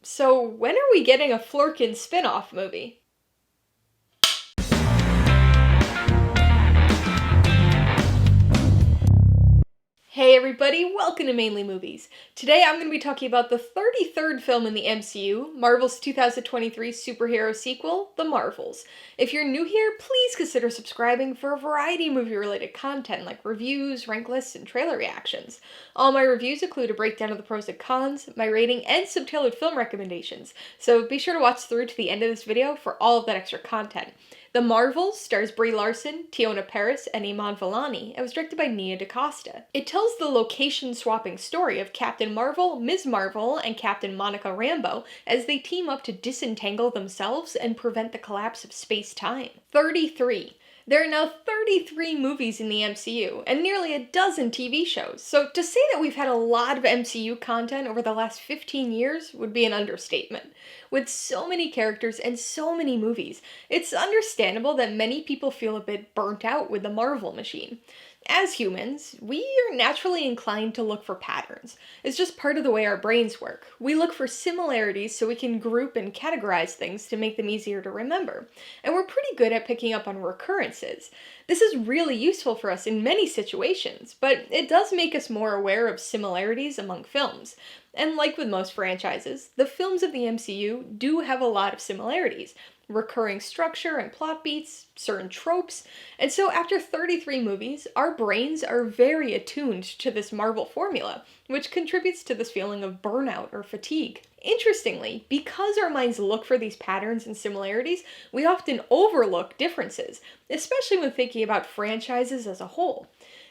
So when are we getting a Flurkin spin-off movie? Hey everybody, welcome to Mainly Movies. Today I'm going to be talking about the 33rd film in the MCU, Marvel's 2023 superhero sequel, The Marvels. If you're new here, please consider subscribing for a variety of movie-related content like reviews, rank lists, and trailer reactions. All my reviews include a breakdown of the pros and cons, my rating, and subtailored film recommendations, so be sure to watch through to the end of this video for all of that extra content. The Marvels stars Brie Larson, Teyonah Parris, and Iman Vellani, and was directed by DaCosta. It tells the location-swapping story of Captain Marvel, Ms. Marvel, and Captain Monica Rambeau as they team up to disentangle themselves and prevent the collapse of space-time. 33. There are now 33 movies in the MCU, and nearly a dozen TV shows, so to say that we've had a lot of MCU content over the last 15 years would be an understatement. With so many characters and so many movies, it's understandable that many people feel a bit burnt out with the Marvel machine. As humans, we are naturally inclined to look for patterns. It's just part of the way our brains work. We look for similarities so we can group and categorize things to make them easier to remember. And we're pretty good at picking up on recurrences. This is really useful for us in many situations, but it does make us more aware of similarities among films. And like with most franchises, the films of the MCU do have a lot of similarities. Recurring structure and plot beats, certain tropes, and so after 33 movies, our brains are very attuned to this Marvel formula, which contributes to this feeling of burnout or fatigue. Interestingly, because our minds look for these patterns and similarities, we often overlook differences, especially when thinking about franchises as a whole.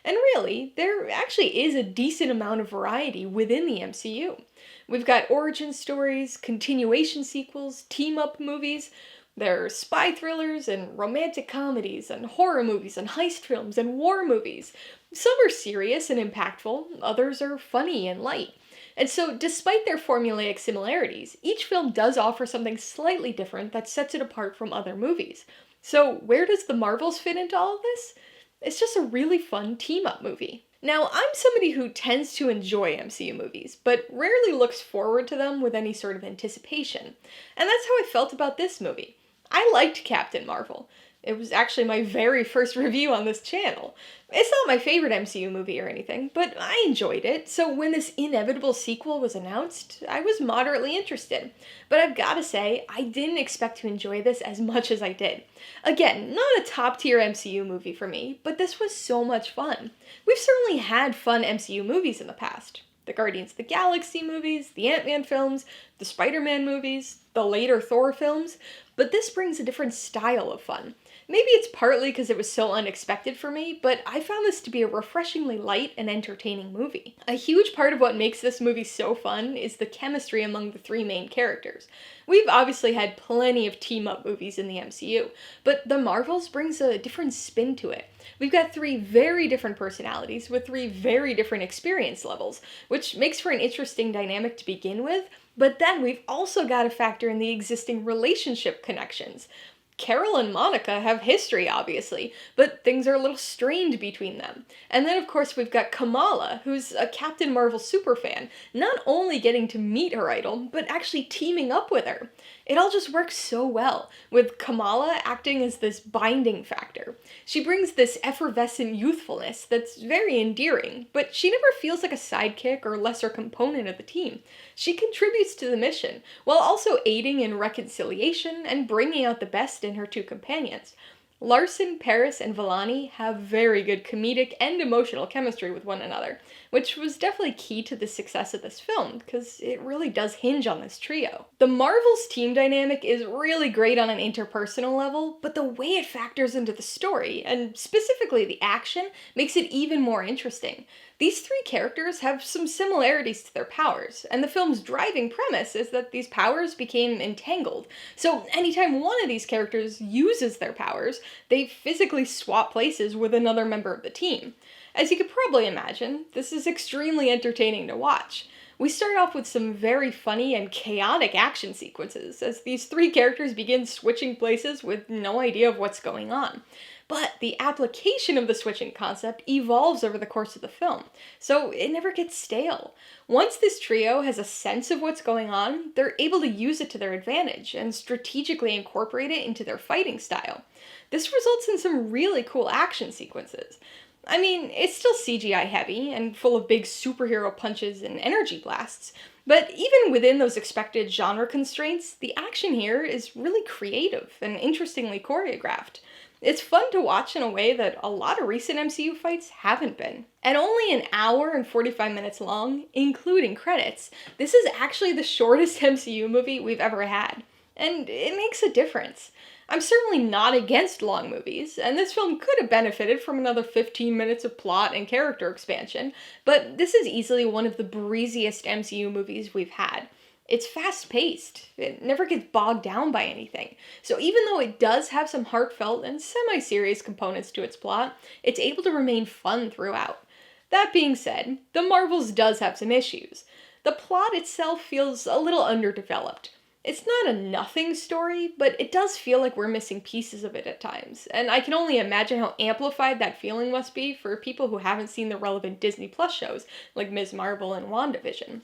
And really, there actually is a decent amount of variety within the MCU. We've got origin stories, continuation sequels, team-up movies. There are spy thrillers and romantic comedies and horror movies and heist films and war movies. Some are serious and impactful, others are funny and light. And so, despite their formulaic similarities, each film does offer something slightly different that sets it apart from other movies. So, where does The Marvels fit into all of this? It's just a really fun team-up movie. Now, I'm somebody who tends to enjoy MCU movies, but rarely looks forward to them with any sort of anticipation. And that's how I felt about this movie. I liked Captain Marvel. It was actually my very first review on this channel. It's not my favorite MCU movie or anything, but I enjoyed it, so when this inevitable sequel was announced, I was moderately interested. But I've gotta say, I didn't expect to enjoy this as much as I did. Again, not a top-tier MCU movie for me, but this was so much fun. We've certainly had fun MCU movies in the past. The Guardians of the Galaxy movies, the Ant-Man films, the Spider-Man movies, the later Thor films, but this brings a different style of fun. Maybe it's partly because it was so unexpected for me, but I found this to be a refreshingly light and entertaining movie. A huge part of what makes this movie so fun is the chemistry among the three main characters. We've obviously had plenty of team-up movies in the MCU, but The Marvels brings a different spin to it. We've got three very different personalities with three very different experience levels, which makes for an interesting dynamic to begin with, but then we've also got to factor in the existing relationship connections. Carol and Monica have history, obviously, but things are a little strained between them. And then, of course, we've got Kamala, who's a Captain Marvel superfan, not only getting to meet her idol, but actually teaming up with her. It all just works so well, with Kamala acting as this binding factor. She brings this effervescent youthfulness that's very endearing, but she never feels like a sidekick or lesser component of the team. She contributes to the mission, while also aiding in reconciliation and bringing out the best in her two companions. Larson, Parris, and Vellani have very good comedic and emotional chemistry with one another, which was definitely key to the success of this film, because it really does hinge on this trio. The Marvels team dynamic is really great on an interpersonal level, but the way it factors into the story, and specifically the action, makes it even more interesting. These three characters have some similarities to their powers, and the film's driving premise is that these powers became entangled. So anytime one of these characters uses their powers, they physically swap places with another member of the team. As you could probably imagine, this is extremely entertaining to watch. We start off with some very funny and chaotic action sequences as these three characters begin switching places with no idea of what's going on. But the application of the switching concept evolves over the course of the film, so it never gets stale. Once this trio has a sense of what's going on, they're able to use it to their advantage and strategically incorporate it into their fighting style. This results in some really cool action sequences. I mean, it's still CGI heavy and full of big superhero punches and energy blasts, but even within those expected genre constraints, the action here is really creative and interestingly choreographed. It's fun to watch in a way that a lot of recent MCU fights haven't been. And only an hour and 45 minutes long, including credits, this is actually the shortest MCU movie we've ever had. And it makes a difference. I'm certainly not against long movies, and this film could have benefited from another 15 minutes of plot and character expansion, but this is easily one of the breeziest MCU movies we've had. It's fast-paced. It never gets bogged down by anything. So even though it does have some heartfelt and semi-serious components to its plot, it's able to remain fun throughout. That being said, The Marvels does have some issues. The plot itself feels a little underdeveloped. It's not a nothing story, but it does feel like we're missing pieces of it at times, and I can only imagine how amplified that feeling must be for people who haven't seen the relevant Disney Plus shows, like Ms. Marvel and WandaVision.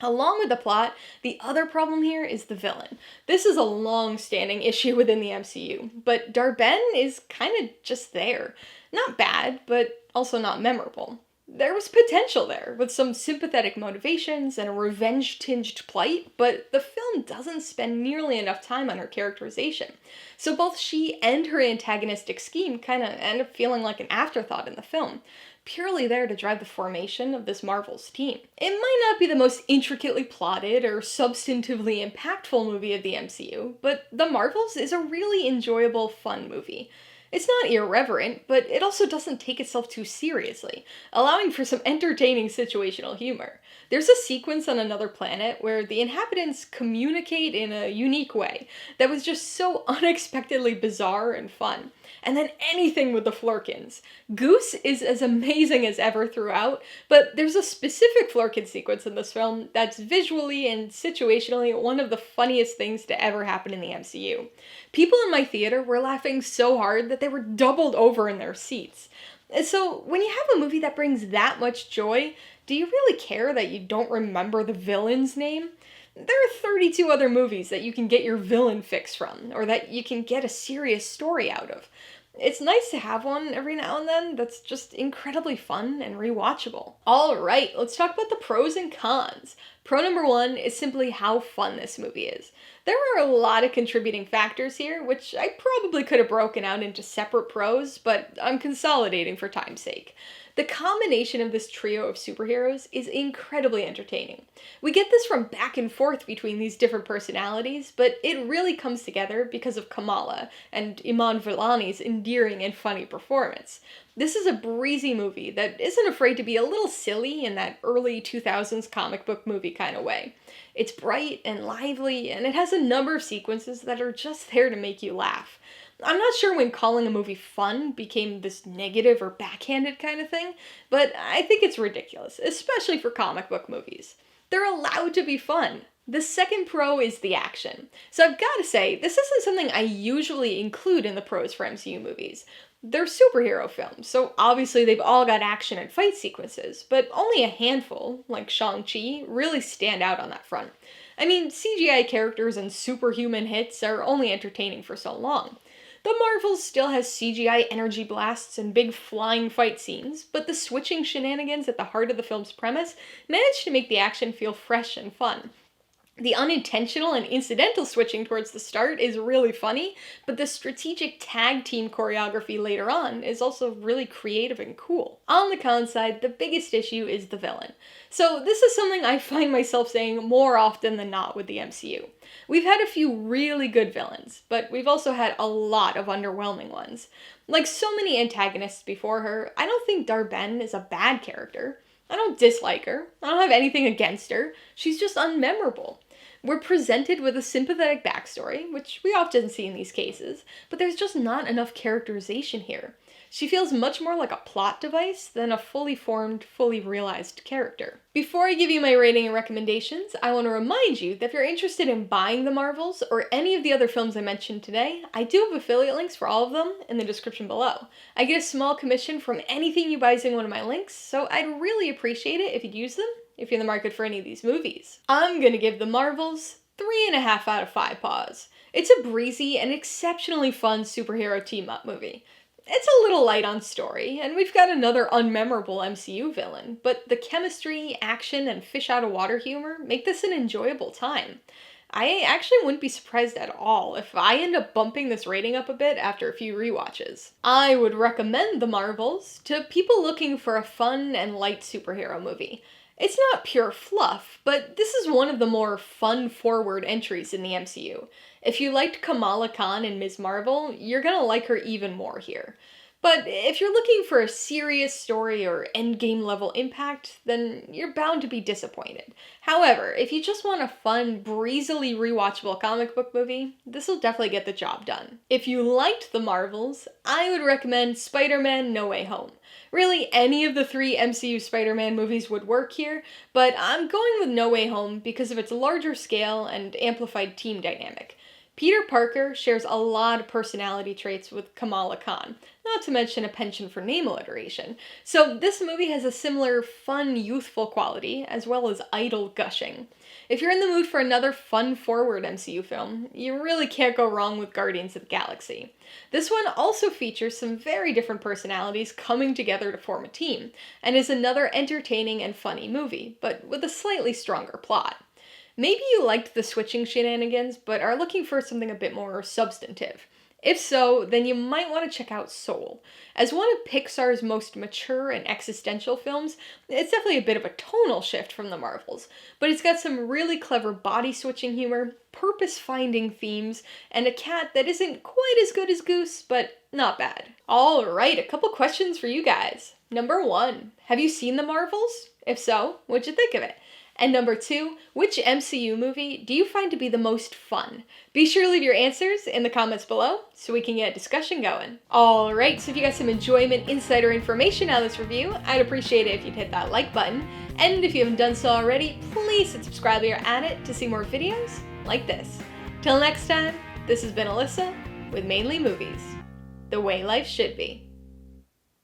Along with the plot, the other problem here is the villain. This is a long-standing issue within the MCU, but Dar-Benn is kind of just there. Not bad, but also not memorable. There was potential there, with some sympathetic motivations and a revenge-tinged plight, but the film doesn't spend nearly enough time on her characterization. So both she and her antagonistic scheme kind of end up feeling like an afterthought in the film, purely there to drive the formation of this Marvel's team. It might not be the most intricately plotted or substantively impactful movie of the MCU, but The Marvels is a really enjoyable, fun movie. It's not irreverent, but it also doesn't take itself too seriously, allowing for some entertaining situational humor. There's a sequence on another planet where the inhabitants communicate in a unique way that was just so unexpectedly bizarre and fun. And then anything with the Flurkins. Goose is as amazing as ever throughout, but there's a specific Flurkin sequence in this film that's visually and situationally one of the funniest things to ever happen in the MCU. People in my theater were laughing so hard that they were doubled over in their seats. So when you have a movie that brings that much joy, do you really care that you don't remember the villain's name? There are 32 other movies that you can get your villain fix from, or that you can get a serious story out of. It's nice to have one every now and then that's just incredibly fun and rewatchable. Alright, let's talk about the pros and cons. Pro number one is simply how fun this movie is. There are a lot of contributing factors here, which I probably could have broken out into separate pros, but I'm consolidating for time's sake. The combination of this trio of superheroes is incredibly entertaining. We get this from back and forth between these different personalities, but it really comes together because of Kamala and Iman Vellani's endearing and funny performance. This is a breezy movie that isn't afraid to be a little silly in that early 2000s comic book movie kind of way. It's bright and lively, and it has a number of sequences that are just there to make you laugh. I'm not sure when calling a movie fun became this negative or backhanded kind of thing, but I think it's ridiculous, especially for comic book movies. They're allowed to be fun. The second pro is the action. So I've got to say, this isn't something I usually include in the pros for MCU movies. They're superhero films, so obviously they've all got action and fight sequences, but only a handful, like Shang-Chi, really stand out on that front. I mean, CGI characters and superhuman hits are only entertaining for so long. The Marvels still has CGI energy blasts and big flying fight scenes, but the switching shenanigans at the heart of the film's premise managed to make the action feel fresh and fun. The unintentional and incidental switching towards the start is really funny, but the strategic tag team choreography later on is also really creative and cool. On the con side, the biggest issue is the villain. So this is something I find myself saying more often than not with the MCU. We've had a few really good villains, but we've also had a lot of underwhelming ones. Like so many antagonists before her, I don't think Dar-Benn is a bad character. I don't dislike her. I don't have anything against her. She's just unmemorable. We're presented with a sympathetic backstory, which we often see in these cases, but there's just not enough characterization here. She feels much more like a plot device than a fully formed, fully realized character. Before I give you my rating and recommendations, I want to remind you that if you're interested in buying the Marvels or any of the other films I mentioned today, I do have affiliate links for all of them in the description below. I get a small commission from anything you buy using one of my links, so I'd really appreciate it if you'd use them if you're in the market for any of these movies. I'm gonna give the Marvels 3.5 out of 5 paws. It's a breezy and exceptionally fun superhero team-up movie. It's a little light on story, and we've got another unmemorable MCU villain, but the chemistry, action, and fish-out-of-water humor make this an enjoyable time. I actually wouldn't be surprised at all if I end up bumping this rating up a bit after a few rewatches. I would recommend The Marvels to people looking for a fun and light superhero movie. It's not pure fluff, but this is one of the more fun-forward entries in the MCU. If you liked Kamala Khan in Ms. Marvel, you're gonna like her even more here. But if you're looking for a serious story or endgame level impact, then you're bound to be disappointed. However, if you just want a fun, breezily rewatchable comic book movie, this will definitely get the job done. If you liked the Marvels, I would recommend Spider-Man: No Way Home. Really, any of the 3 MCU Spider-Man movies would work here, but I'm going with No Way Home because of its larger scale and amplified team dynamic. Peter Parker shares a lot of personality traits with Kamala Khan, not to mention a penchant for name alliteration. So this movie has a similar fun, youthful quality, as well as idle gushing. If you're in the mood for another fun-forward MCU film, you really can't go wrong with Guardians of the Galaxy. This one also features some very different personalities coming together to form a team, and is another entertaining and funny movie, but with a slightly stronger plot. Maybe you liked the switching shenanigans, but are looking for something a bit more substantive. If so, then you might want to check out Soul. As one of Pixar's most mature and existential films, it's definitely a bit of a tonal shift from the Marvels, but it's got some really clever body-switching humor, purpose-finding themes, and a cat that isn't quite as good as Goose, but not bad. Alright, a couple questions for you guys. Number 1, have you seen the Marvels? If so, what'd you think of it? And number 2, which MCU movie do you find to be the most fun? Be sure to leave your answers in the comments below so we can get a discussion going. Alright, so if you got some enjoyment, insight, or information out of this review, I'd appreciate it if you'd hit that like button. And if you haven't done so already, please hit subscribe while you're at it to see more videos like this. Till next time, this has been Alyssa with Mainly Movies, the way life should be.